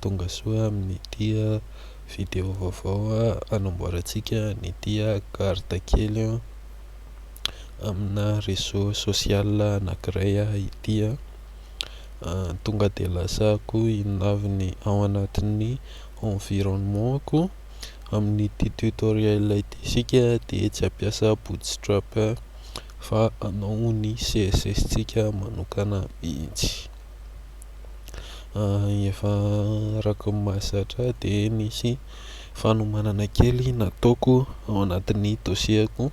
tonga soa amin'ity vidéo vaovao anamboarantsika an'ity carte kely amina réseau social anankiray ity tonga de lazako inona avy ny ao anatin'ny environnement-ko amin'ity tutoriel ity isika dia tsy hampiasa bootstrap fa anao ny CSS tsika manokana mihitsy. Efa araka ny mahazatra dia nisy fanomanana kely nataoko ao anatin'ny dosierko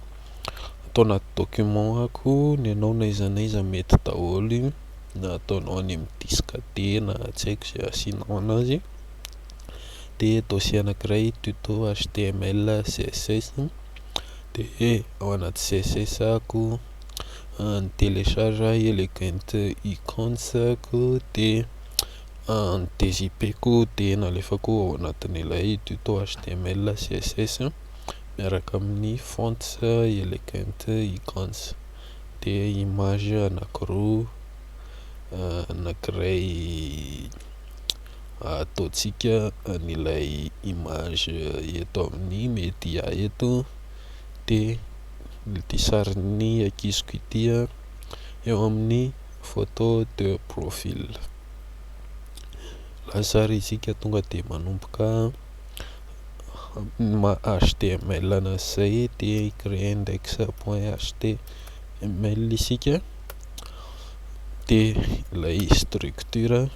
atao anaty document-ako ny anao na aiza n'aiza mety daholo na ataonao any amin'ny diska D na tsy haiko izay asianao anazy. Dia dossier anankiray tuto HTML CSS dia ao anaty CSS ako ny télécharge elegant icons-ko dia ny DJP-ko dia nalefako ao anatin'ilay tuto HTML CSS miaraka amin'ny fonts elegant icons dia image anankiroa anankiray ataontsika an'ilay image eto amin'ny media eto dia ity sarin'ny ankiziko ity eo amin'ny photo de profil. Lazary isika tonga dia manomboka HTML an'izay dia créer index.html isika dia ilay structure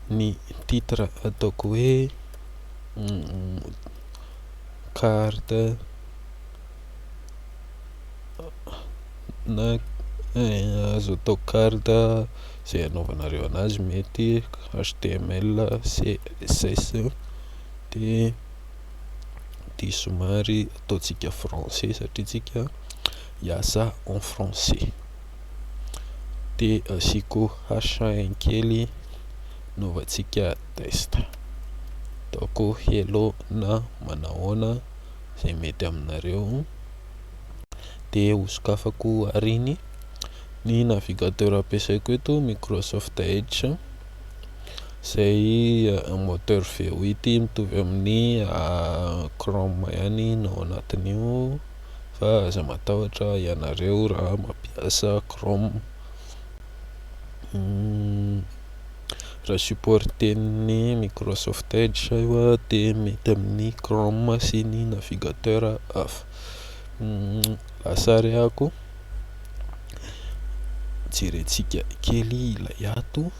ny titre ataoko hoe carte na azo atao carte izay anaovanareo anazy mety HTML CSS dia somary ataontsika français satria tsika hiasa en français dia asiako H1 kely naovantsika test ataoko hello na manahoana izay mety aminareo dia hosokafako ariny ny navigateur ampiasaiko eto Microsoft Edge izay moteur V8 mitovy amin'ny Chrome ihany no ao anatin'io fa aza matahotra ianareo raha mampiasa Chrome. Raha supporten'ny Microsoft Edge io dia mety amin'ny Chrome sy ny navigateur hafa. Lasary ako jerentsika kely ilay ato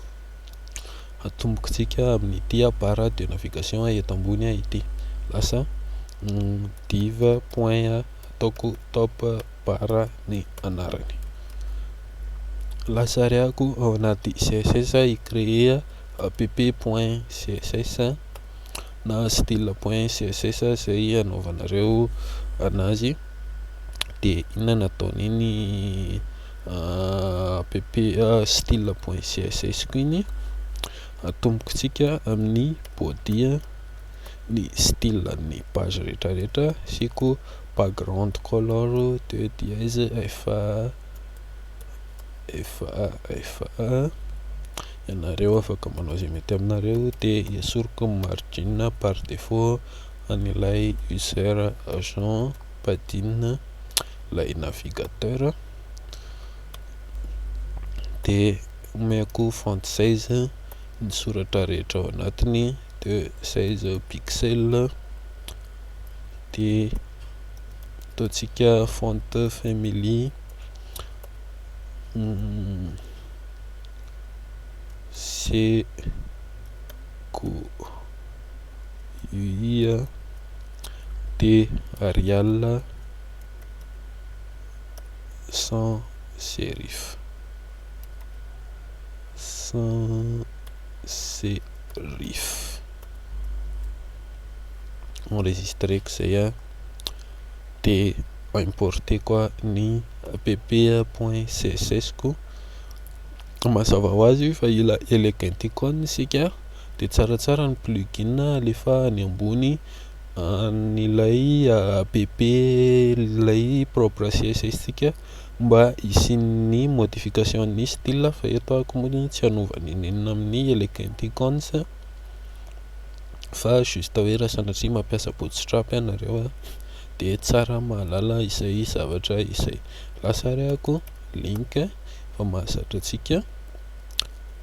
atombokontsika amin'ity barra de navigation eto ambony ity lasa div point ataoko top barra ny anarany. Lasary ako ao anaty CSS i-créer app.css na style.css izay anaovanareo anazy dia inona nataon'iny app style.css ko iny atombokontsika amin'ny body ny style ny page rehetrarehetra asiako background color de dièse fa ianareo afaka manao izay mety aminareo dia esoriko ny margin par défaut an'ilay user agent padding ilay navigateur dia omeko font size ny soratra rehetra ao anatiny de 16 pixels dia ataontsika font family UI de Arial sans serif enregistreko izay dia importer koa ny app.css ko mazava ho azy fa ila elegant icon isika dia tsaratsara ny plugin alefa any ambony an'ilay app ilay propre CSS tsika mba hisian'ny modification ny style fa eto ako moa tsy hanaovana inona amin'ny elegant icons fa juste hoe raha sanatria mampiasa bootstrap ianareo dia tsara mahalala izay zavatra izay lasariako link fa mahazatra antsika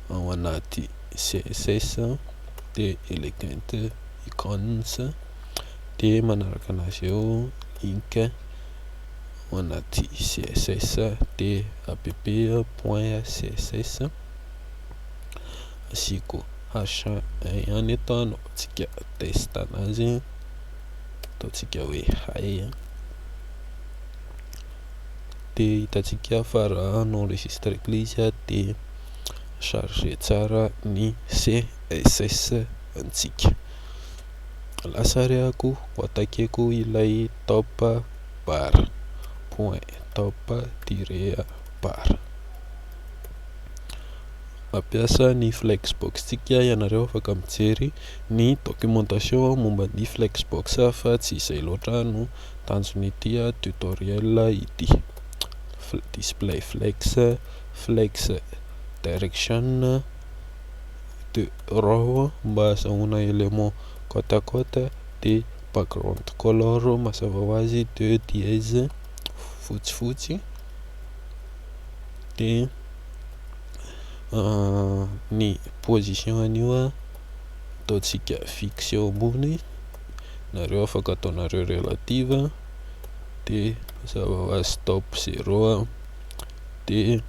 ao anaty CSS dia elegant icons dia manaraka anazy eo link ao anaty CSS dia app.css asiko h1 ihany eto anaovantsika test anazy ataontsika hoe hay dia hitantsika fa raha enregistré ilay izy dia chargé tsara ny CSS antsika. Lasariako atakeko ilay top bar point top bar. Mampiasa ny flexbox tsika ianareo afaka mijery ny documentation momba ny flexbox fa tsy izay loatra no tanjon'ity tutoriel ity. Display flex, flex direction de row mba azahoana élément côte à côte de background color mazava ho azy de dièse fotsifotsy de ny position an'io ataontsika fixe eo ambony, nareo afaka ataonareo relative de mazava ho azy stop 0 de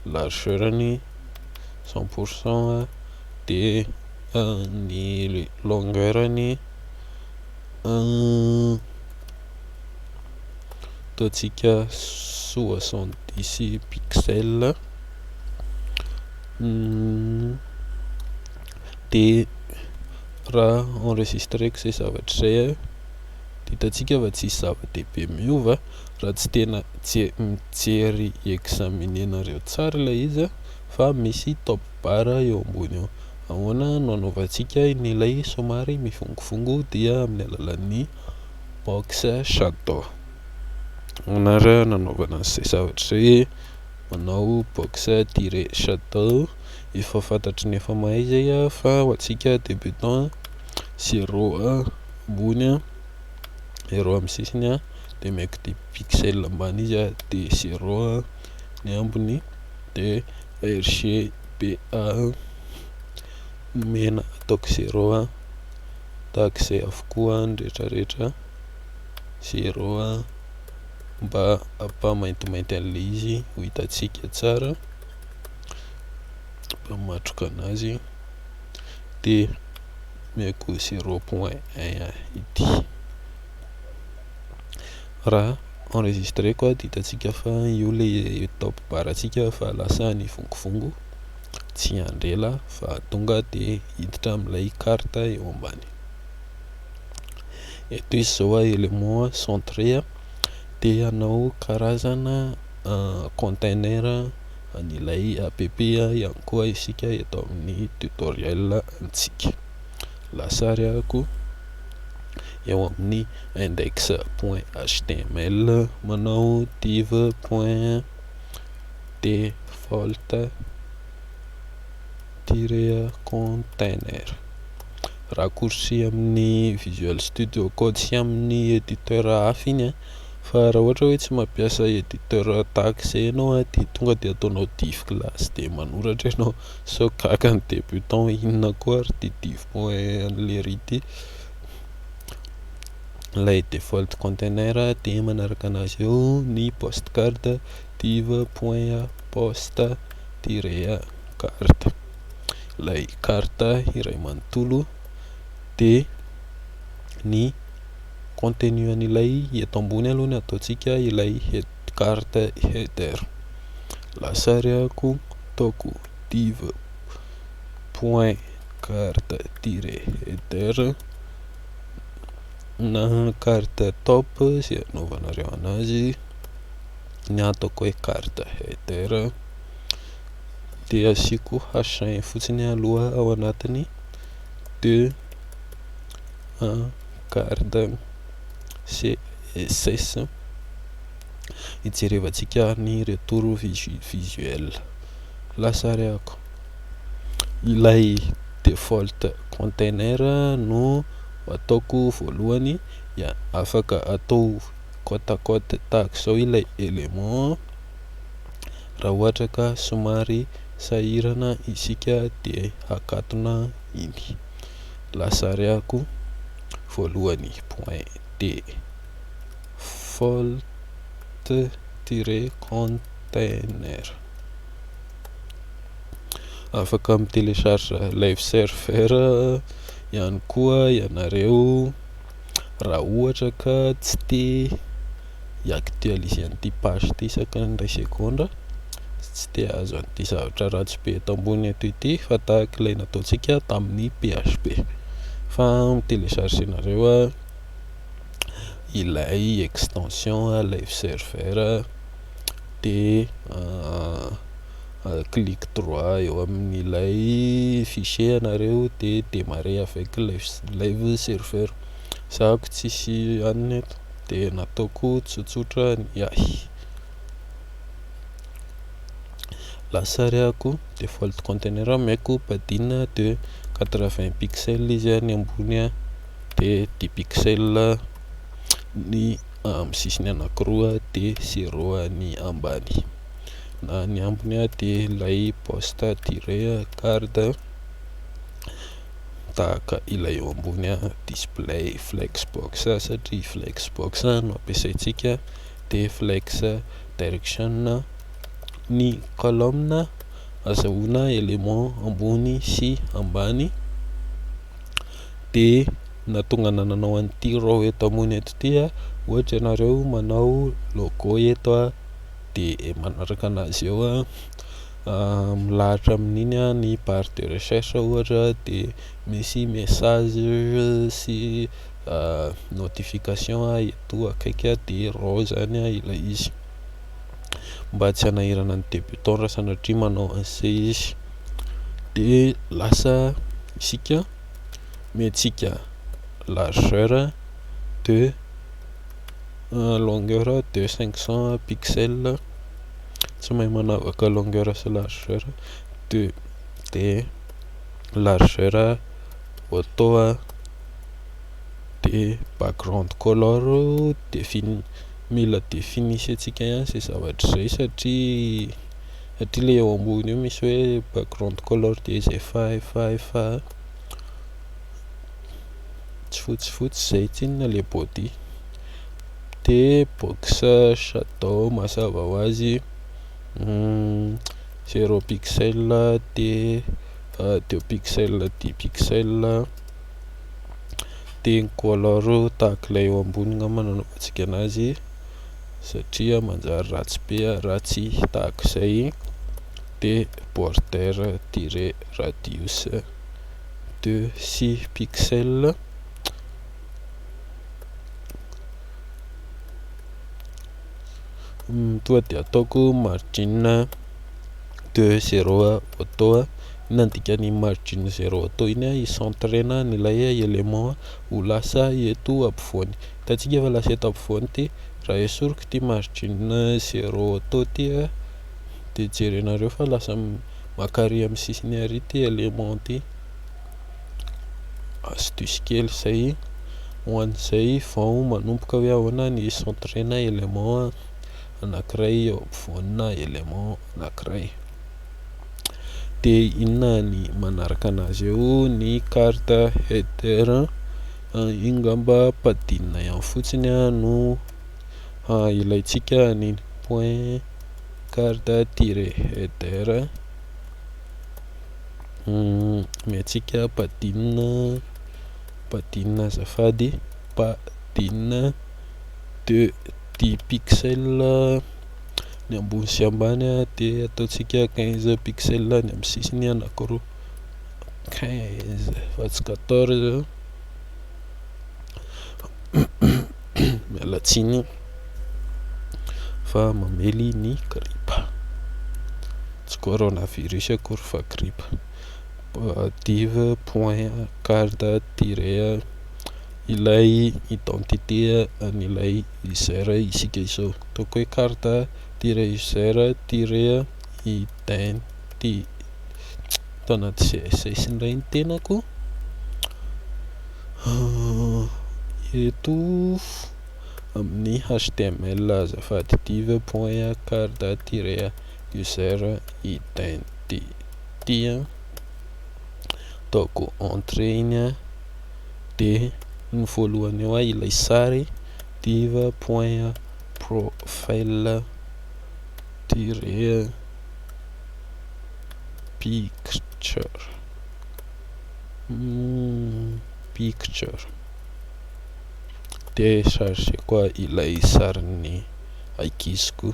largeurny 100% de ny longeurny ataontsika 70 pixels de raha enregistreko zay zavatra zay hitantsika fa tsisy zava-dehibe miova raha tsy tena mijery examinenareo tsara ilay izy fa misy top bar eo ambony eo. Ahoana no anaovantsika ilay somary mifongofongo dia amin'ny alalan'ny box shadow. Anara nanaovana izay zavatra zay manao box tire shadow, efa fantatry ny efa mahay zay fa ho antsika débutant 0 ambony 0 amin'ny sisiny de meko de pixel ambany izy de 0 ny ambony de RGBA mena ataoko 0 tahak'izay avokoa ny rehetrarehetra 0 mba ampamaintimainty an'ilay izy ho hitantsika tsara, mpamatroka anazy de meko 0.1 ity. Raha enregistreko dia hitantsika fa io le top bar atsika fa lasa ny vongovongo tsy andrela fa tonga de hiditra amin'ilay carte eo ambany. Eto izy zao élément centré de anao karazana container an'ilay app ihany koa isika eto amin'ny tutoriel antsika. Lasariako eo amin'ny index.html manao div.default container. Raccourci amin'ny Visual Studio Code sy amin'ny éditeur hafa iny fa raha ohatra hoe tsy mampiasa éditeur tahak'izay ianao dia tonga de ataonao div class de manoratra ianao sao gaga ny débutant inona koa ary ty div point an'lery ity. Lay default container de manaraka anazy eo ny postcard div.post-carte, lay carte iray manontolo de ny contenu an'ilay eto ambony aloha ny ataontsika ilay carte header. Lasariako ataoko div.carte-header na carte top zay anaovanareo anazy, ny ataoko hoe carte header de asiko h1 fotsiny aloha ao anatiny de carte CSS hijerevantsika ny retour visuel. Lasariako ilay default container no ataoko voalohany. Afaka atao côte à côte tahaka izao ilay élément raha ohatra ka somary sahirana isika de akatona iny. Lasariako voalohany point default-container. Afaka télécharge live server ihany koa ianareo raha ohatra ka tsy te hiactualiser an'ity page ty isaka ny ray segondra, tsy te azo an'ity zavatra ratsy be eto ambony eto ity fa tahaka ilay nataontsika tamin'ny PHP. Fa téléchargenareo ilay extension live server de clique droit eo amin'ilay fichier anareo de démarrer avec live server. Zahako tsisy aniny eto de nataoko tsotsotra ny ahy. Lasariako default container ameko padina de 80 pixels izy ny ambony de 10 pixels ny amin'ny sisiny anankiroa de 0 ny ambany. Na ny ambony de lay poste tiré carte tahaka ilay eo ambony display flexbox satria flexbox no ampiasaitsika de flex direction ny colonne azahoana élément ambony sy ambany. De nahatonga nananao an'ity row eto ambony eto ty ohatra ianareo manao logo eto de manaraka anazy eo milahatra amin'iny ny barre de recherche ohatra de misy message sy notification eto akaiky de row zany ilay izy, mba tsy hanahirana ny débutant raha sanatria manao an'izay izy. De lasa isika mentsika largeur de longueur de 500 pixels, tsy mahay manavaka longueur sy largeur de largeur auto de background color mila définissetsika ihany zay zavatra zay satria le eo ambony io misy hoe background color de zay fa tsy fotsifotsy zay tsinona le body. De box shadow mazava ho azy 0 pixel de 2 pixel 10 pixel de ny color tahaka ilay eo ambony ngamba nanaovantsika anazy satria manjary ratsy be ratsy tahaka izay. De border tiré radius de 6 pixels toa de ataoko margin de 0 auto. Nandikany margin 0 auto iny icentrena nilay élément ho lasa eto ampovoany. Hitantsika efa lasa eto ampovoany ty raha esoriko ty margin 0 auto ty de jerenareo fa lasa makary amin'ny sisiny ary ty élément ty. Astuce kely zay ho an'izay vao manomboka hoe ahoana ny icentrena élément anankiray eo ampovoanina élément anankiray. De inona ny manaraka anazy eo, ny carte header iny ngamba padinina ihany fotsiny no ilaitsika an'iny point carte tiré header mentsika padinina azafady padinina de 10 pixels ny ambony sy ambany de ataontsika 15 pixels ny amin'ny sisiny anankiroa 15 fa tsy 14 mialatsiny fa mamely ny gripa, tsy coronavirus akory fa gripa. Div point carte tiré ilay identité an'ilay user isika izao, ataoko hoe carte tiré user tiré tao anaty CSS indray ny tenako. Eto amin'ny HTML azafady div.card-user identity ataoko entrée iny dia ny voalohany eo ilay sary div.profile-picture dia chargé koa ilay sarin'ny ankiziko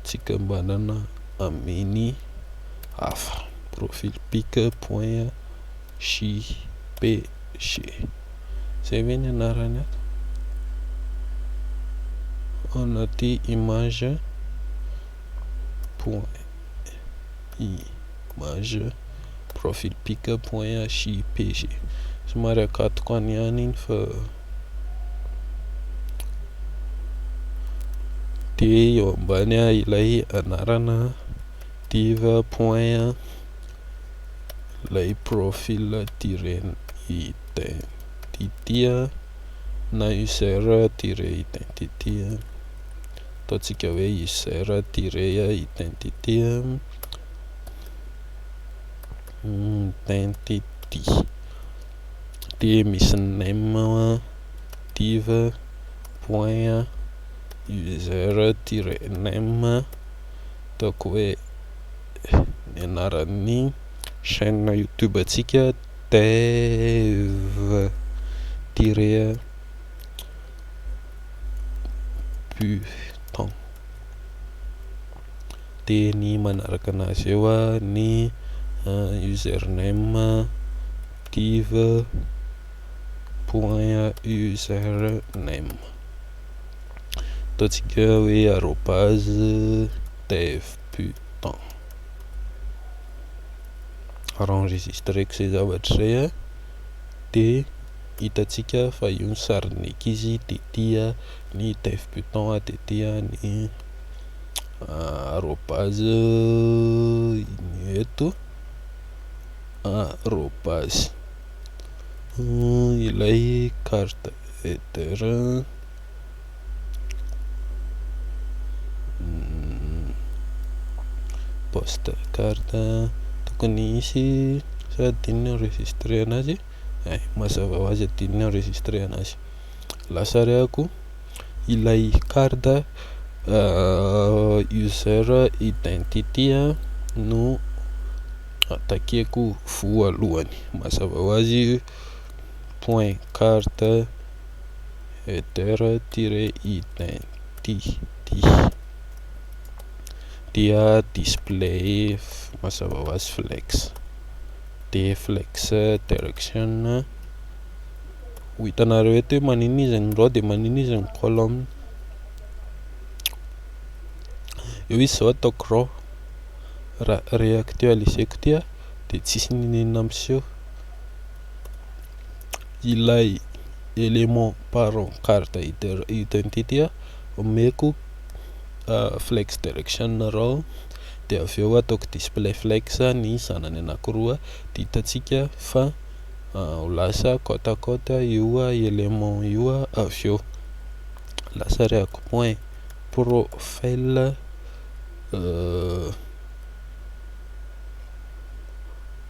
tsika mbanana aminy hafa profile-pic.jpg zay ve ny anarany ato anaty image profile-pic.jpg somary akatoko any ihany iny fa dia eo ambany ilay anarana div.lay profile-identity na user-identity ataontsika hoe user-identity identity dia misy name div.user-name ataoko hoe ny anaran'ny chaîne YouTube antsika dev-putain dia ny manaraka anazy eo ny username div.username ataontsika hoe @devputain enregistreko zay zavatra zay dia hitantsika fa io ny sarin'ny ankizy dia ny devputain dia ny arobase eto arobase ilay carte header poste carte tokony isy sady dininy enregistré anazy mazava ho azy dininy enregistré anazy lasarihako ilay carte user identity no atakeko voalohany mazava ho azy point carte header-identity dia display mazava ho azy flex dia flex direction ho hitanareo eto hoe manino izy ny raw dia manino izy ny colonne eo izy zao ataoko raw raha réactualiseko tia dia tsisy ninina miseho ilay élément parent carte identity omeko flex direction raw dia avy eo ataoko display flex ny zanany anankiroa dia hitantsika fa ho lasa côte à côte io élément io avy eo lasa reako point profile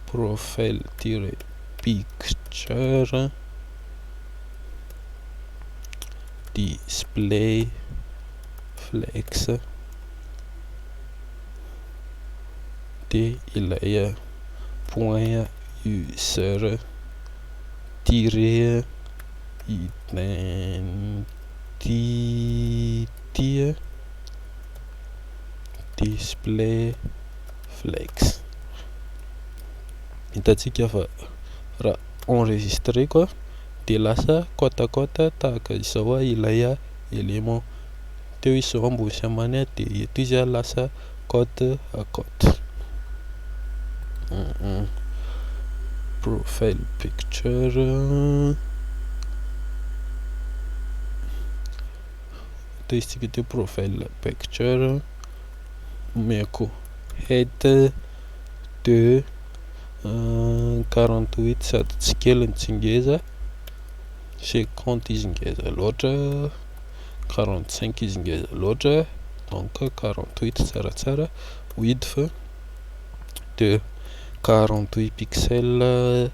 profile-picture display flex dia ilay point user-identity display flex hitantsika fa raha enregistreko dia lasa côte à côte tahaka izao ilay élément teo izy zao ambosy ambany dia eto izy lasa côte à côte profile picture testsika teo profile picture omeko head de 48 sady tsy keliny tsy ngeza, 50 izy ngeza loatra, 45 izy ngeza loatra, donc 48 tsaratsara width de 48 pixels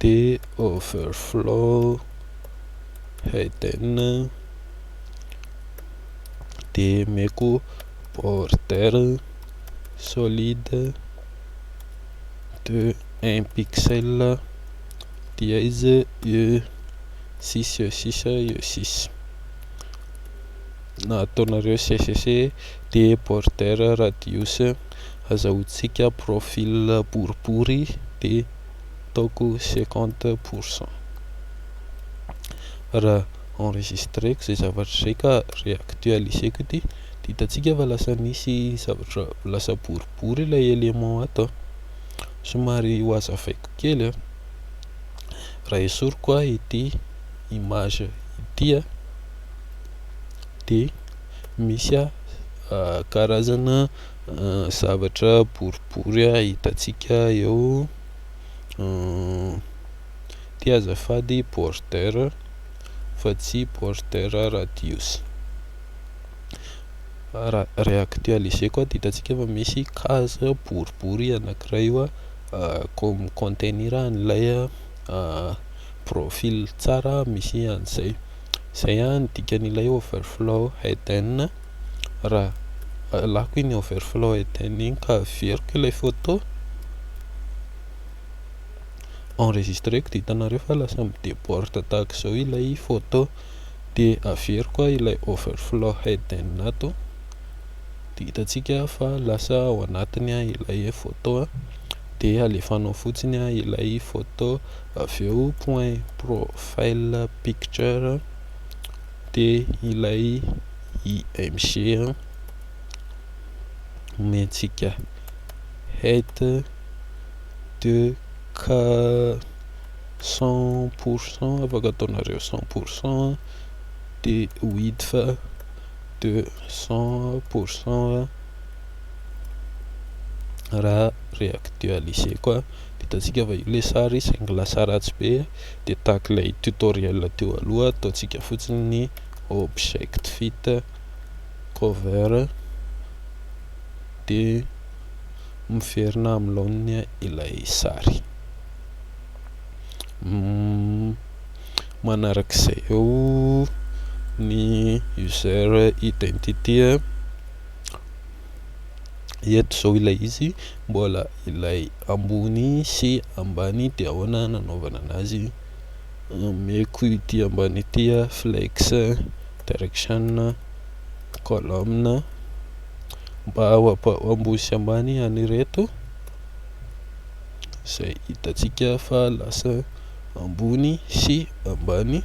de overflow hidden de meko border solide de 1 pixel dia izy io 6 io 6 io 6 na ataonareo CCC de border radius azahoantsika profil boribory de ataoko 50%. Raha enregistreko zay zavatra zay ka réactualiseko ity de hitantsika fa lasa nisy zavatra lasa boribory ilay élément ato, somary ho hazavaiko kely. Raha esoriko ity image ity de misy karazana zavatra boribory hitantsika eo, ty azafady border fa tsy border radius. Raha réactualiseko de hitantsika fa misy case boribory anankiray io comme contenir an'ilay profil tsara misy an'izay. Zay ny dikan'ilay overflow hidden. Raha alako iny overflow hidden iny ka averiko ilay photo enregistreko de hitanareo fa lasa midéborde tahaka izao ilay photo, de averiko ilay overflow hidden ato de hitantsika fa lasa ao anatiny ilay photo de alefanao fotsiny ilay photo, aveo point profile picture de ilay IMG omentsika height de 100%, afaka ataonareo 100% de width de 100%. Raha réactualiseko de hitantsika fa ilay sary saingy lasa ratsy be de tahaka ilay tutoriel teo aloha ataontsika fotsiny ny object fit cover de miverina am'laoniny ilay sary. Manarak'izay eo ny user identity eto zao ilay izy, mbola ilay ambony sy ambany de ahoana nanaovana anazy. Meko ity ambany ity flex direction column mba ambony sy ambany anireto, zay hitantsika fa lasa ambony sy ambany.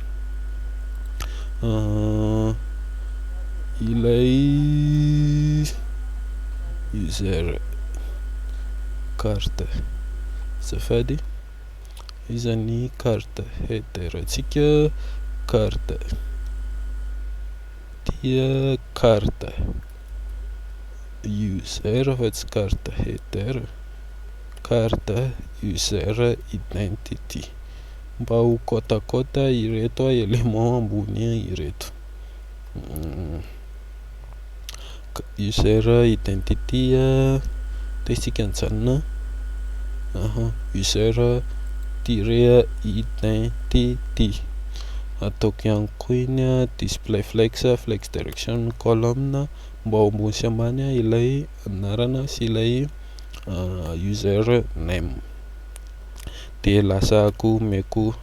Ilay user carte azafady, iza ny carte header antsika, carte dia carte user fa tsy carte header, carte user identity mba ho kôtakôta ireto élément ambony ireto. User identity testsika nijanona user tiret identity, ataoko ihany koa iny display flex flex direction column mba ho ambony sy ambany ilay anarana sy ilay user name de lasako meko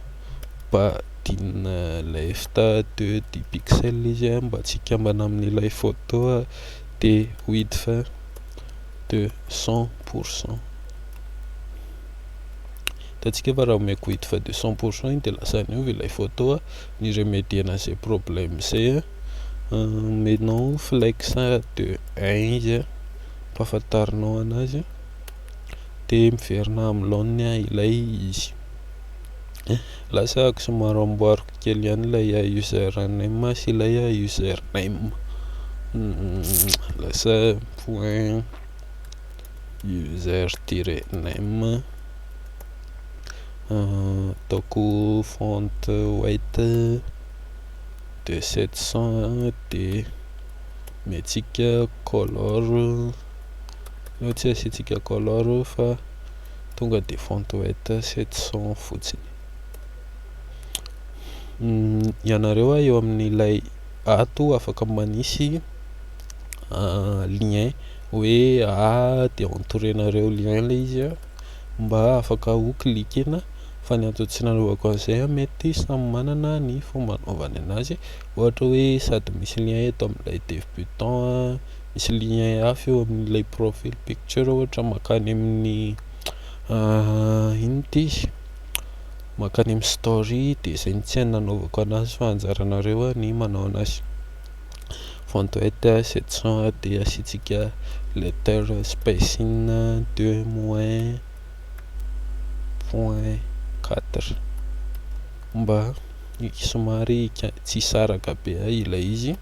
badina left de 10 pixels izy mba tsy hikambana amin'ilay photo de width de 100%. Hitantsika fa raha omeko width de 100% iny de lasa niova ilay photo ny remédiena zay problème zay. Menao flex de 1 izy mpahafantarinao anazy de miverina am'laoniny ilay izy. Lasa somary amboariko kely ihany ilay username sy ilay username. Lasa point user-name ataoko font white de 700 de metsika color tsy asiantsika color fa tonga de font white 700 fotsiny. Ianareo eo amin'ilay ato afaka manisy lien hoe de entouré-nareo lien le izy mba afaka ho klikina, fa ny antony tsy nanaovako an'izay mety samy manana ny fomba anaovany anazy, ohatra hoe sady misy lien eto amin'ilay débutant, misy lien hafa eo amin'ilay profile picture ohatra makany amin'ny ino ty izy, makany amin'ny story, de zay tsy nanaovako anazy fa anjaranareo ny manao anazy. Font white 700 de asiantsika letter spacing 2-.4 mba somary tsy saraka be ilay izy,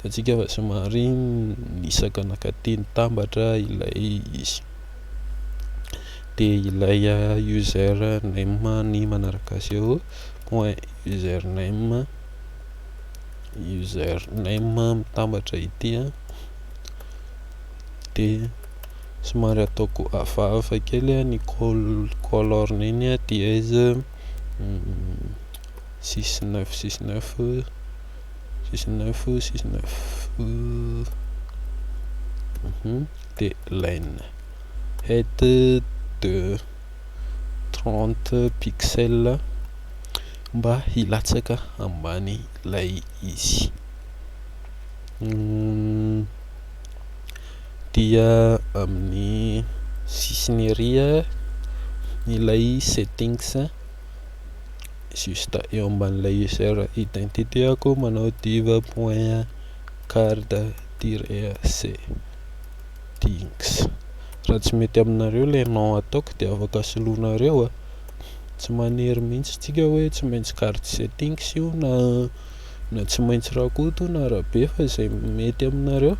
tatsika fa somary nisaka nakaty nitambatra ilay izy. De ilay username ny manaraka azy eo .username mitambatra ity de somary ataoko hafahafa kely ny colorny dièse 6969 de line height de 30 pixels mba hilatsaka ambany ilay izy. Dia amin'ny sisiny ery ilay settings juste eo amban'ilay user identité ako manao div.card-settings. Raha tsy mety aminareo le nom ataoko de afaka soloinareo tsy manery mihitsy tsika hoe tsy maintsy carte settings io na tsy maintsy rakoto na rabe fa zay mety aminareo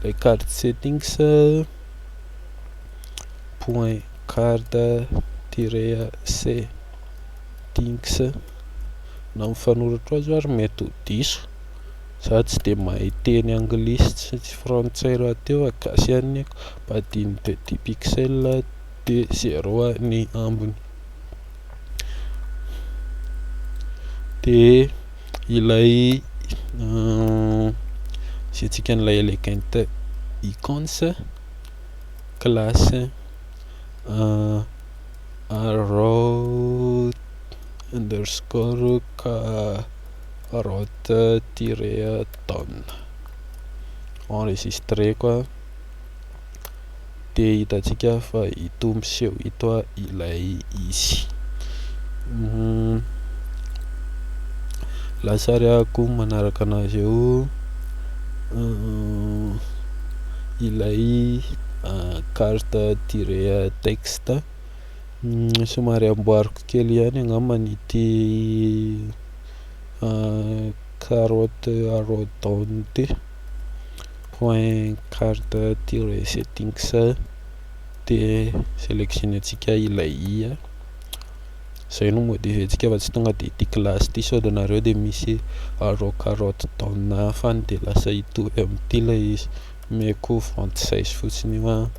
le carte settings .card-settings na mifanoratra azy ary mety ho diso, za tsy de mahay teny anglisy sy frantsay raha teo gasy ihany ako, badiny de 10 pixels de 0 ny ambiny. De ilay asiantsika n'ilay elegant icons classe _carotte-tone enregistreko de hitantsika fa ito miseho ito ilay izy. Lasariako manaraka anazy eo ilay carte-texte somary amboariko kely ihany angambany ity carotte-arrowtone ty .card-settings de sélectionnetsika ilay zay no modifientsika fa tsy tonga de ity classe ty sode nareo de misy carotte-tone hafany de lasa hitovy amin'ity lay izy, meko font size fotsiny io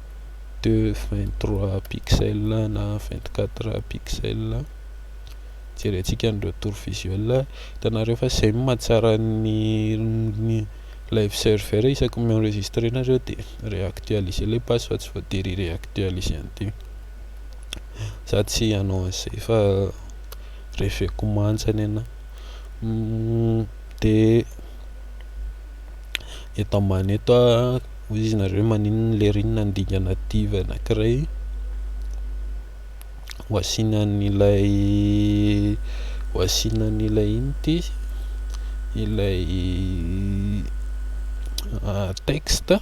23 pixels na 24 pixels. Jerentsika ny retour visuel, hitanareo fa zay mahatsara ny live serveur isaky mi-enregistre nareo de réactualiser le page fa tsy voatery réactualiser an'ity. Za tsy hanao an'izay fa reveko mantsany ana. De eto ambany eto hoy izy nareo maninona le rinona andinga native anankiray ho asinan'ilay ino ty ilay texte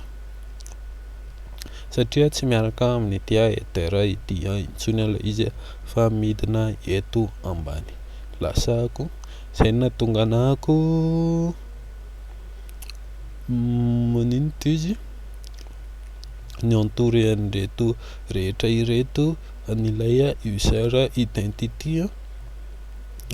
satria tsy miaraka amin'ny ity header ity intsony ilay izy fa midina eto ambany. Lasako zay nahatonga anako maninona ty izy ny entouré an'ireto rehetra ireto an'ilay user identity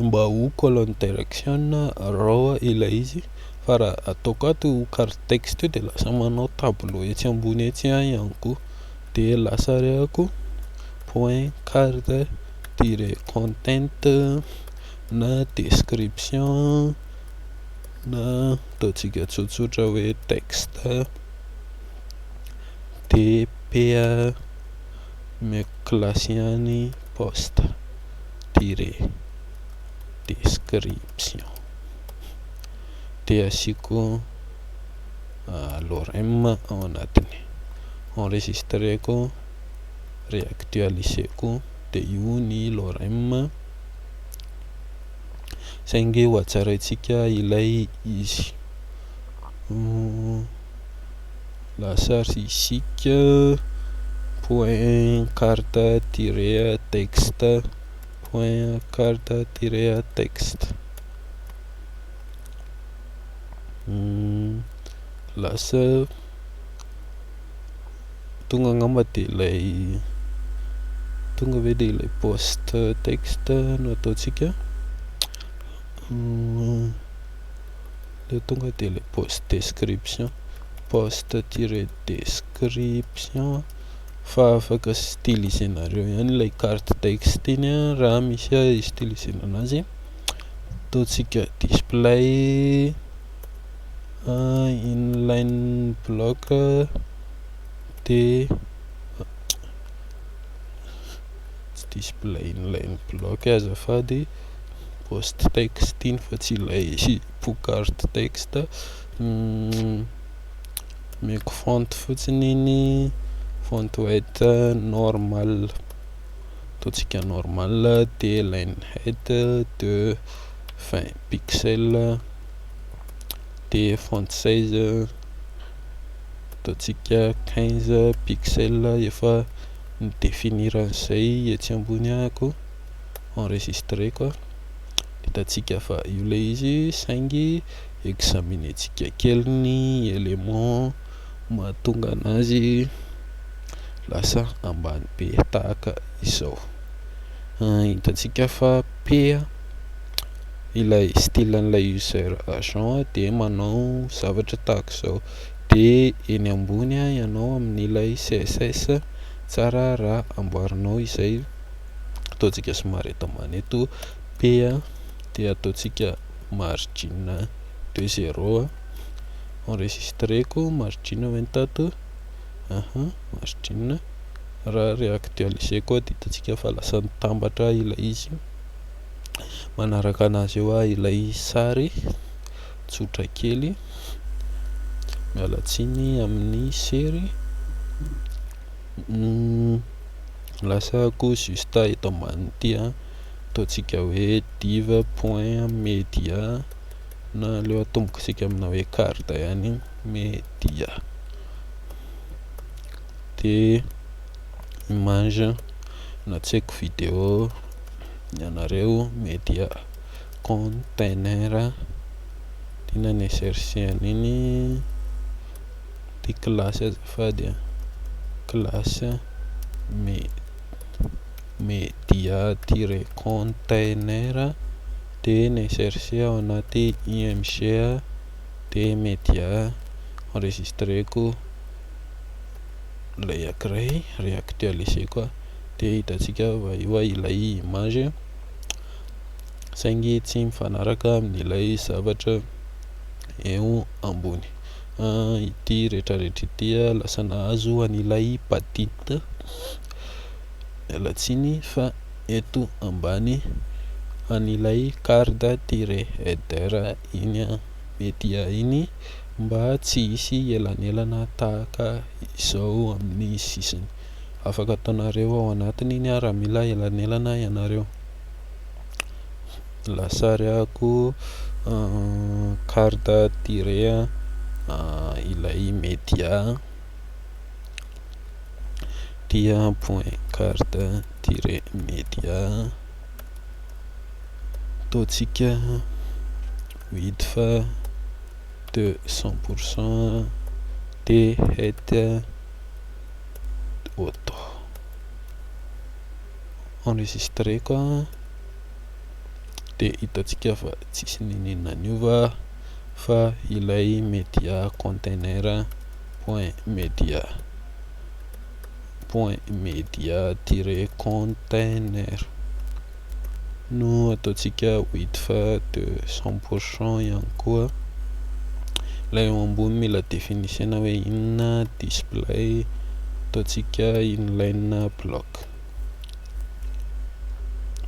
mba ho colonne direction raw ilay izy, fa raha ataoko ato carte texte dia lasa manao tableau etsy ambony etsy ihany koa, dia lasa arehako point carte tiret content na description na ataontsika tsotsotra hoe texte dia PA meko classe ihany poste tiret description dia asiako lorem ao anatiny, enregistreko, réactualiseko dia io ny lorem saingy ho hatsaraintsika ilay izy. Lasa risika point carte tiret texte point carte tiret texte, lasa tonga angamba dia ilay tonga ve dia ilay post texte no ataontsika, le tonga dia ilay post description post tiret description, fa afaka stylisenareo ihany ilay carte texte iny raha misy stylisena anazy. Ataontsika display inline block dia display inline block azafady, post texte iny fa tsy ilay carte texte. Meko font fotsiny iny, font weight normal, ataontsika normal, dia line height de 20 pixels, dia font size ataontsika 15 pixels, efa nidéfiniran'izay etsy ambony ahako, enregistreko, hitantsika fa io ilay izy saingy examinentsika kely ny élément mahatonga anazy lasa ambany be tahaka izao. Hitantsika fa PA ilay style an'ilay user agent dia manao zavatra tahaka izao, dia eny ambony ianao amin'ilay CSS tsara raha amboarinao izay. Ataontsika somary eto ambany eto PA dia ataontsika margin 2.0, enregistreko margin 28, margin, raha réactualiseko dia hitantsika fa lasa nitambatra ilay izy. Manaraka anazy eo ilay sary tsotra kely, miala tsiny amin'ny sery, lasako juste eto ambany ity ataontsika hoe div point media na leo atombokitsika amina hoe carte ihany media, dia image na tsy haiko video ianareo media container tiana ny chercheny iny, dia classe azafady classe media tiret container, dia ny cherche ao anaty img dia media, enregistreko ilay ankiray, réactualiseko dia hitantsika fa io ilay image saingy tsy mifanaraka amin'ilay zavatra eo ambony. Ity rehetrarehetra ity lasa nahazo an'ilay patite, miala tsiny fa eto ambany an'ilay carte tiret header iny media iny mba tsy hisy elanelana tahaka izao amin'ny sisiny. Afaka ataonareo ao anatiny iny raha mila elanelana ianareo. Lasa arehako carte tiret ilay media dia point carte tiret media, ataontsika width de 100%, de height auto enregistré koa dia hitantsika fa tsisy ninina niova fa ilay media container .media no ataontsika wait fa de 100% ihany koa. Ilay eo ambony mila definition hoe inona display, ataontsika inline block.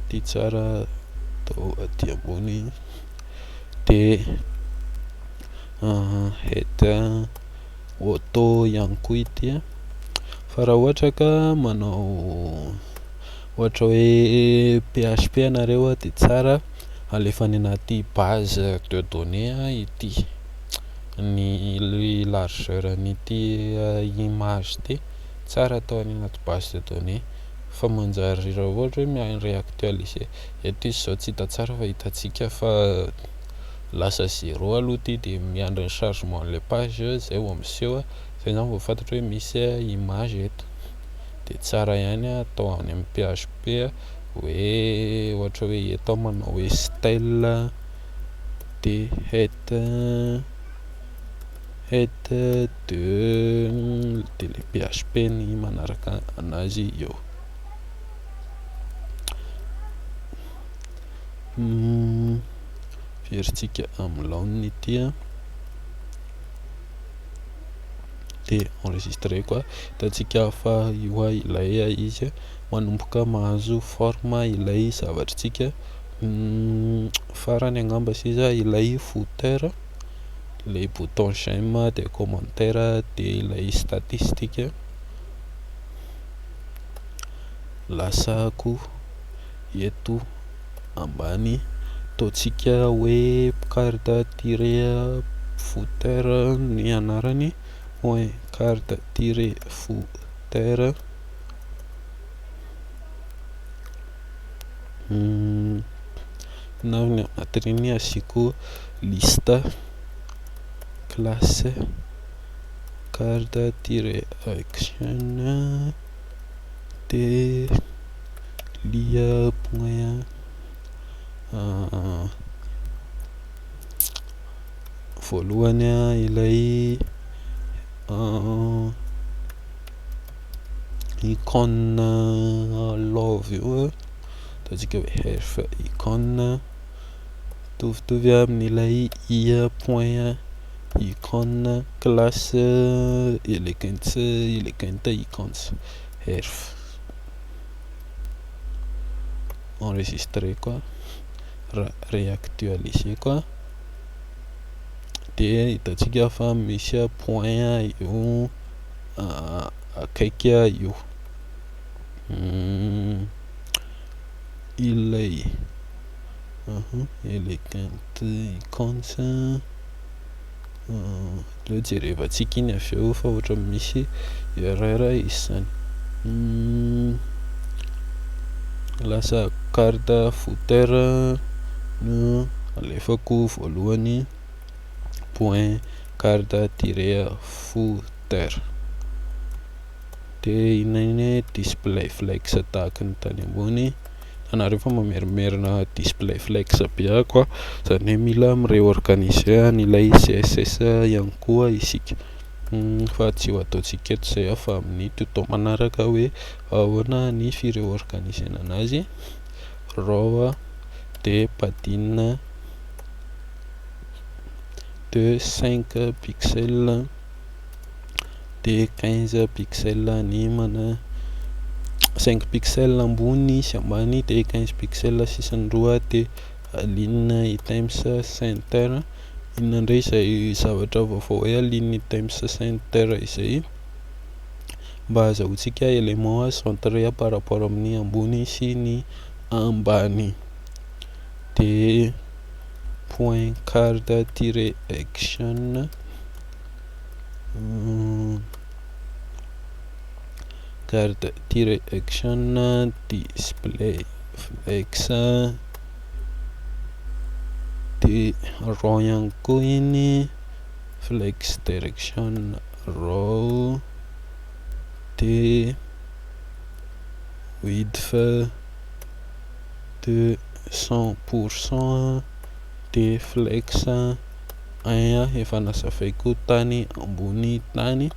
Ty tsara atao aty ambony dia head auto ihany koa ity. Fa raha ohatra ka manao ohatra hoe PHP anareo dia tsara alefany anaty base de données ity ny largeur n'ity image ty, tsara atao any anaty base de données fa manjary raha ohatra hoe réactualiser eto izy zao tsy hita tsara fa hitantsika fa lasa 0 aloha ty dia miandry ny chargement le page zay vao miseho, zay zany vao fantatra hoe misy image eto. Dia tsara ihany atao any amin'ny PHP hoe ohatra hoe eto manao hoe style de head de le PHP ny manaraka anazy eo. Veritsika amin'ny launiny ity dia enregistré koa, hitantsika fa io ilay izy manomboka mahazo forme ilay zavatritsika farany angamba sisa ilay footer, ilay bouton j'aime dia commentaire dia ilay statistique lasako eto ambany. Ataontsika hoe carte tiré footer ny anarany point carte tiré footer na ny anatin'iny asiko liste classe carte tiré action de lia point voalohany ilay icône love io ataontsika hoe herf icône mitovitovy amin'ilay point icône classe elegant icônes herf. Enregistré koa réactualiser koa dia hitantsika fa misy point io akaiky io ilay elegant icônes leo jerevantsika iny avy eo fa ohatra misy erreur izany. Lasa carte footer no alefako voalohany point carte tiré footer dia inany display flex tahaka ny tany ambony. Anareo fa mamerimerina display flex be koa zany hoe mila mireorganiser an'ilay CSS ihany koa isika fa tsy ho ataontsika eto zay fa amin'ny tuto manaraka hoe ahoana ny fireorganisena anazy. Raw de padding de 5 pixels de 15 pixels ny 5 pixels ambony sy ambany de 15 pixels sisiny roa de align times center. Inona indray izay zavatra vaovao hoe align times center izay mba azahoantsika élément centré par rapport amin'ny ambony sy ny ambany. De point carte tiré action carte tiré action display flex de raw ihany koa iny flex direction raw de width de 100%, de flex 1 efa nazavaiko tany ambony tany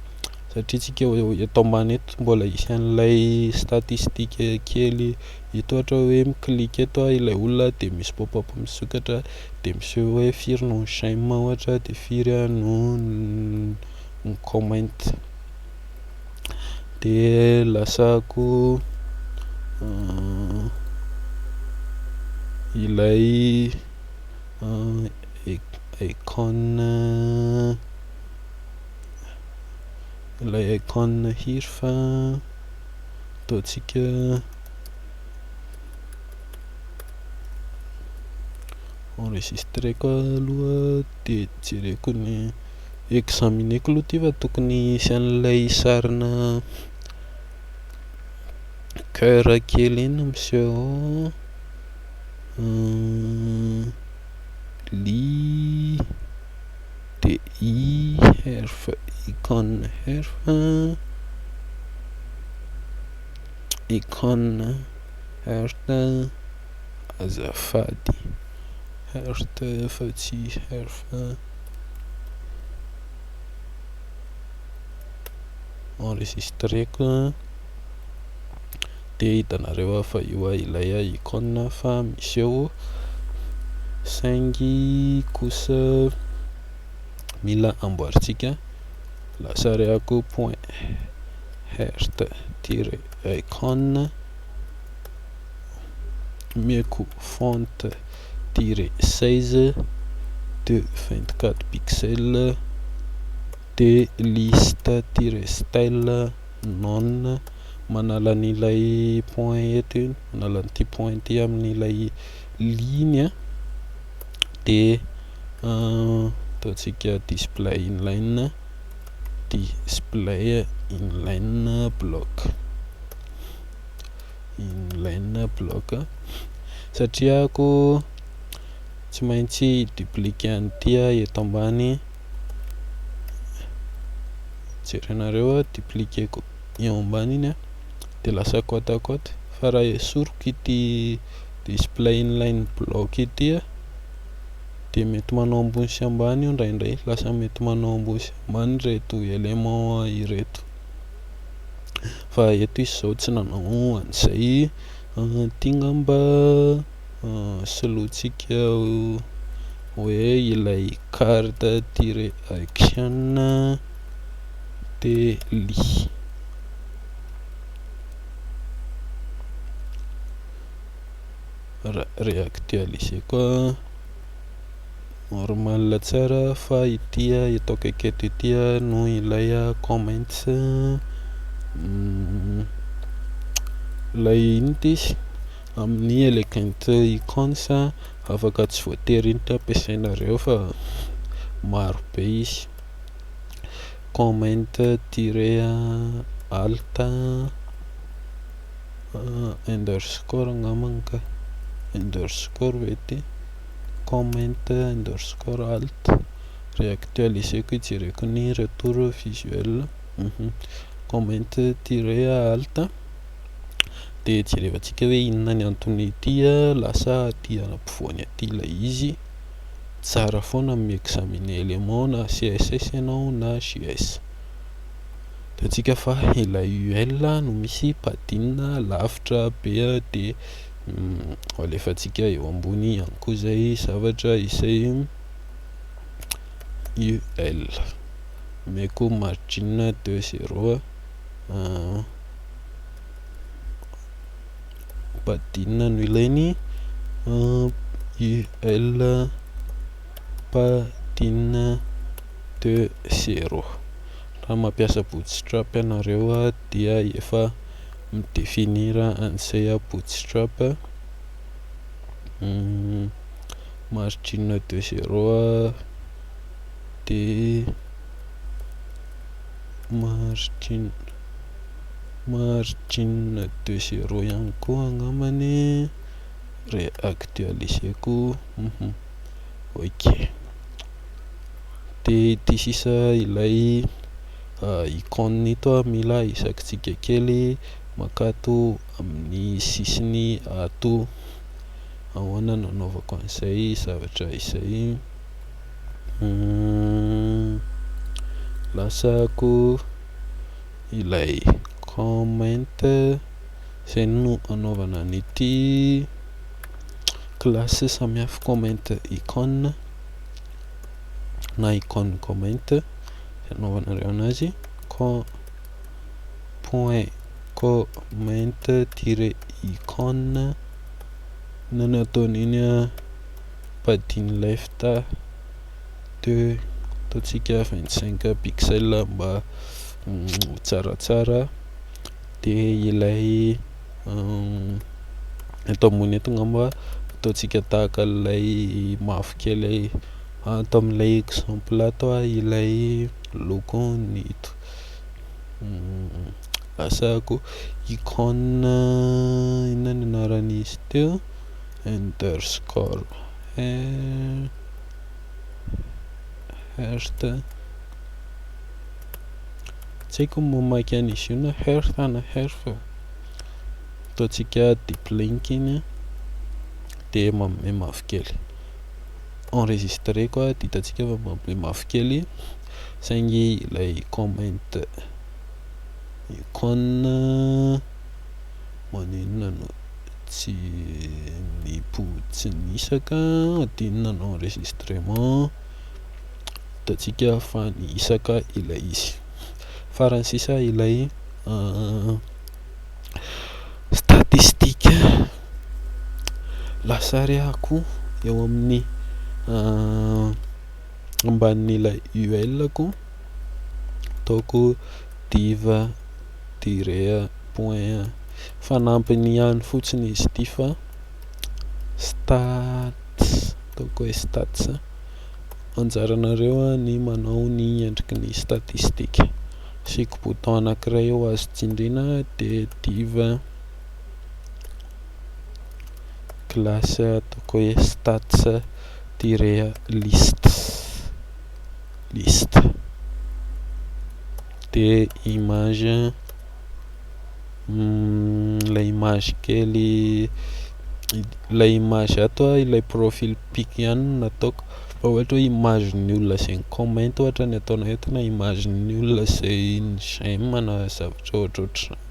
satria tsika eto ambany eto mbola isian'ilay statistika kely eto ohatra hoe miklika eto ilay olona de misy pop-up misokatra de misy hoe firy no j'aime ohatra de firy no comment de lasako ilay icône hir fa ataontsika enregistreko aloha de jereko ny examineko aloha ty fa tokony isy an'ilay sarina cœur kely iny miseho li de i herf icône herf icône heart azafady heart fa tsy herf enregistreko de hitanareo fa io ilay icône fa miseho saingy kosa mila amboaritsika lasa reako point heart tire icône meko font tire 16 de 24 pixels de liste tire style non manala an'ilay point eto iny manala an'ity point ty amin'ilay ligne de ataontsika display inline block satria ko tsy maintsy dupliquer an'ity eto ambany jerenareo dupliqueko eo ambany iny de lasa côte à côte fa raha esoriko ity display inline block ity de mety manao ambony sy ambany io indraindray lasa mety manao ambony sy ambany reto élément ireto fa eto izy zao tsy nanao an'izay ty ngamba solointsika hoe ilay carte tire action de li réactualiser koa normal tsara fa ity ataoko aketo ity no ilay comments lay iny ty amin'ny elegant icons afaka tsy voatery iny ampiasainareo fa maro be izy comment tire alt underscore ngamany ka underscore vety comment underscore alt réactualiser ko jereko ny retour visuel comment tire alt de jerevantsika hoe inona ny antony ity lasa aty ampovoany aty ilay izy tsara foana mi-examiner élément na CSS ianao na JS de tsika fa ilay UL no misy padine lavitra be de alefantsika eo ambony ihany koa zay zavatra izay UL meko margin de 0 padine no ilainy UL padine de 0 raha mampiasa bootstrap ianareo dia efa midefinira an'izay bootstrap margin de 0 de margin de 0 ihany koa angambany réactualiseko ok de ity sisa ilay icône ito mila isakitsika kely makato amin'ny sisiny ato. Ahoana no anaovako an'izay zavatra izay? Lasako ilay comment, izay no anaovana an'ity klasy samihafa comment icône na icône comment, anaovanareo anazy point comment tiret icône na nataon'iny padiny left 2 ataontsika 25 pixels mba tsaratsara. De ilay eto ambony eto ngamba ataontsika tahaka ilay mavokely ato amin'ilay exemple ato ilay lokony ito. Lasako icône, inona ny anaran'izy teo, underscore heart, tsy haiko ny mamaky an'izy io na heart na herf. Ataontsika deep link iny de manome mavokely. Enregistré koa ditantsika fa manome mavokely saingy ilay comment icône maninona no tsy nisaka, adinona ny enregistrement, ataontsika fa nisaka ilay izy. Farany sisa ilay statistique. Lasary ako eo amin'ny ambanin'ilay UL ko ataoko diva tiret point, fanampiny ihany fotsiny izy ity fa stats, ataoko hoe stats. Anjaranareo ny manao ny endriky ny statistika. Asiko bouton anankiray eo azo tsindriana de diva classe ataoko hoe stats tiret liste de image, ilay image kely, ilay image ato ilay profil pic ihany nataoko fa ohatra hoe imagen'ny olona izay ny comment ohatra ny ataona eto na imagen'ny olona izay ny j'aime na zavatra ohatrohatr'izany.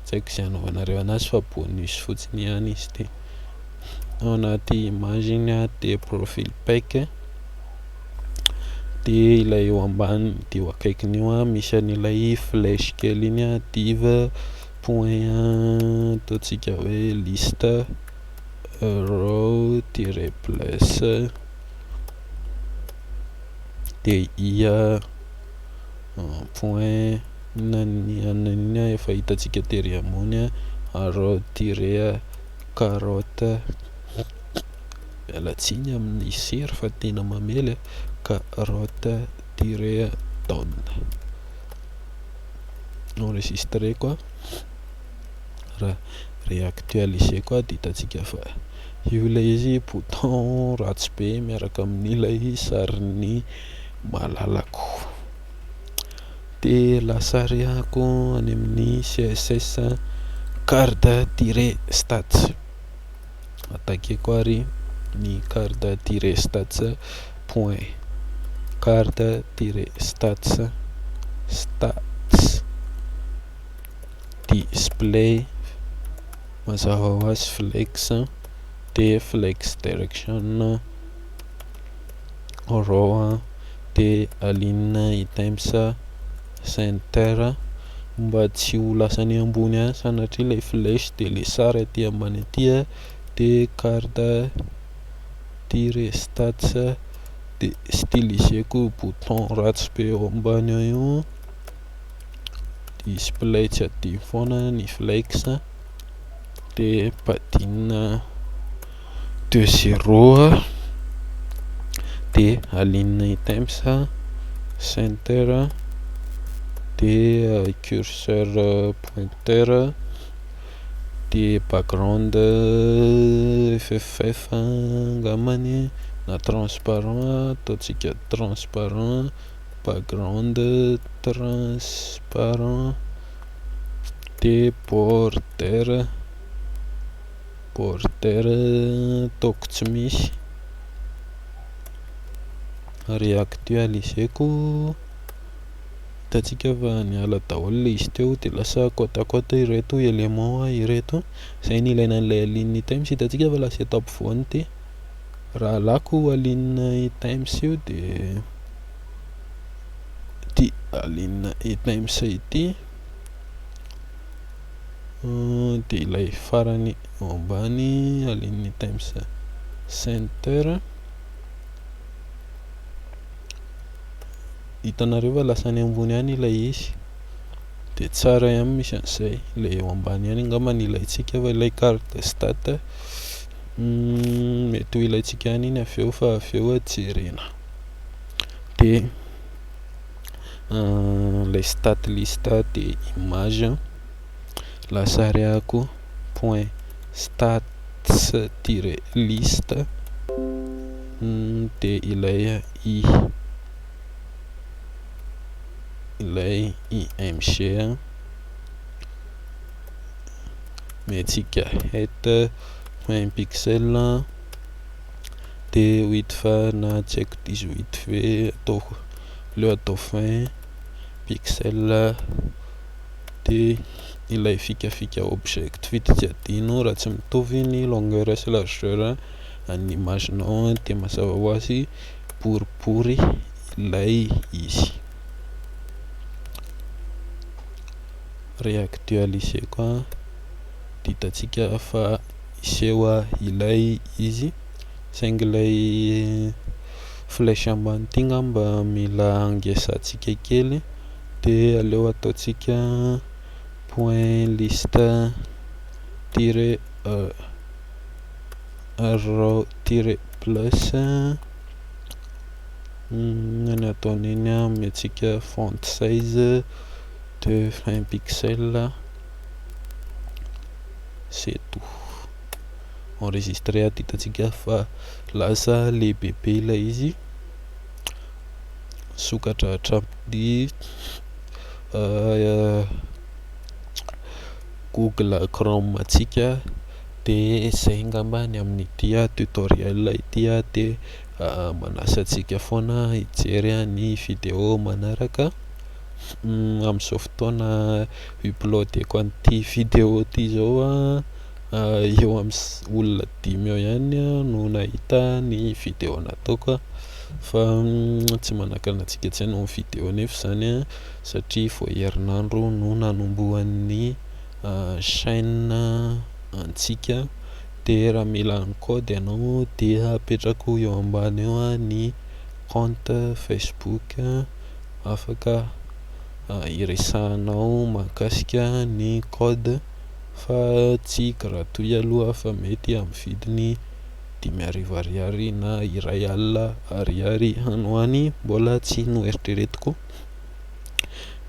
Tsy haiko izay anaovanareo anazy fa bonus fotsiny ihany izy ity. Ao anaty image iny de profil pic, de ilay eo ambany de eo akaikiny eo misy an'ilay flèche kely iny diva point ataontsika hoe liste row tiret plus de point inona efa hitantsika tery ambony row tiret carotte, mialatsiny amin'ny sery fa tena mamely, carotte tiret tonne. Enregistré koa raha réactualiser koa ditantsika fa io ilay izy bouton ratsy be miaraka amin'ilay sarin'ny malalako. De lasary ako any amin'ny CSS card tiret stats, atakeko ary ny card tiret stats point card tiret stats display mazava ho azy flex de flex direction row de align items center, mba tsy ho lasany ambony any sanatria ilay flèche de le sary aty ambany aty de carte tiret stats de styliseko bouton ratsy be eo ambany eo, display tsy adino foana ny flex de padina 2 0 de align items center de curseur pointeur de background FFF angambany na transparent, ataontsika transparent, background transparent de border ataoko tsy misy. Réactualiseko, hitantsika fa niala daholo le izy teo de lasa côte à côte ireto élément ireto zay ny ilaina an'ilay aligny times. Hitantsika fa lasa eto ampovoany de raha alako aligny times io de aligny times ity de ilay farany ao ambany aligny times center. Hitanareo fa lasa any ambony any ilay izy de tsara ihany misy an'izay. Le eo ambany any angamba ny ilaitsika fa ilay carte stat mety ho ilaitsika any iny aveo fa aveo jerena. De le stat lista de image lasa ariako point stats tire liste de ilay img metsika het point pixel de width na tsy haiko 18 ve atao 20 pixel de ilay fikafika object vita tsy adino raha tsy mitovy ny longueur sy largeur any imaginao de mazava ho azy boribory ilay izy. Réactualiseko hitantsika fa iseho ilay izy saingy ilay flèche ambany ty ngamba mila angesantsika kely de aleo ataotsika point liste tire arrow tire plus ny ataon'iny metsika font size de 20 pixels. C'est tout. Enregistré hitantsika fa lasa lehibe ilay izy. Sokatra hatramin'ny Google Chrome antsika de zay ngamba ny amin'ity tutoriel ity de manasa antsika foana hijery ny vidéo manaraka. Amin'izao fotoana uploadeko an'ity vidéo ty zao eo amin'ny olona 5 eo ihany no nahita ny vidéo nataoko fa tsy manakana antsika tsy hanao vidéo nefa zany satria vao herinandro no nanombohan'ny chaîne antsika. De raha mila ny code ianao dia apetrako eo ambany eo ny compte Facebook afaka iresahanao mahakasika ny code fa tsy gratuit aloha fa mety amin'ny vidiny 5,000 ariary na 1 alina ariary any mbola tsy noeritreretiko.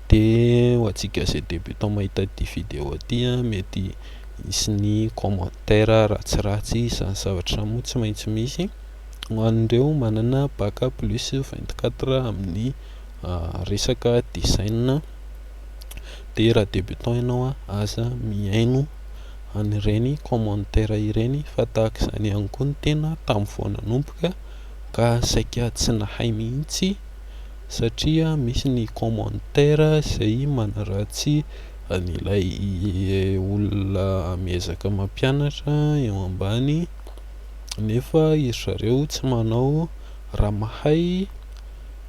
De ho antsika izay débutant mahita ity vidéo ty mety misy ny commentaire ratsiratsy izany zavatra moa tsy maintsy misy ho an'ireo manana bac plus 24 amin'ny resaka design. De raha débutant ianao aza mihaino an'ireny commentaire ireny fa tahaka izany ihany koa ny tena tamin'ny vao nanomboka ka saika tsy nahay mihitsy satria misy ny commentaire izay manaratsy an'ilay olona miezaka mampianatra eo ambany nefa izy zareo tsy manao raha mahay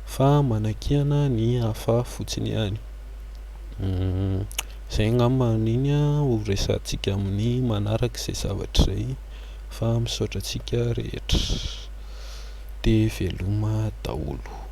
fa manakihana ny hafa fotsiny ihany. Zay ngamba an'iny ho resantsika amin'ny manaraka izay zavatra izay fa misaotra antsika rehetra de veloma daholo.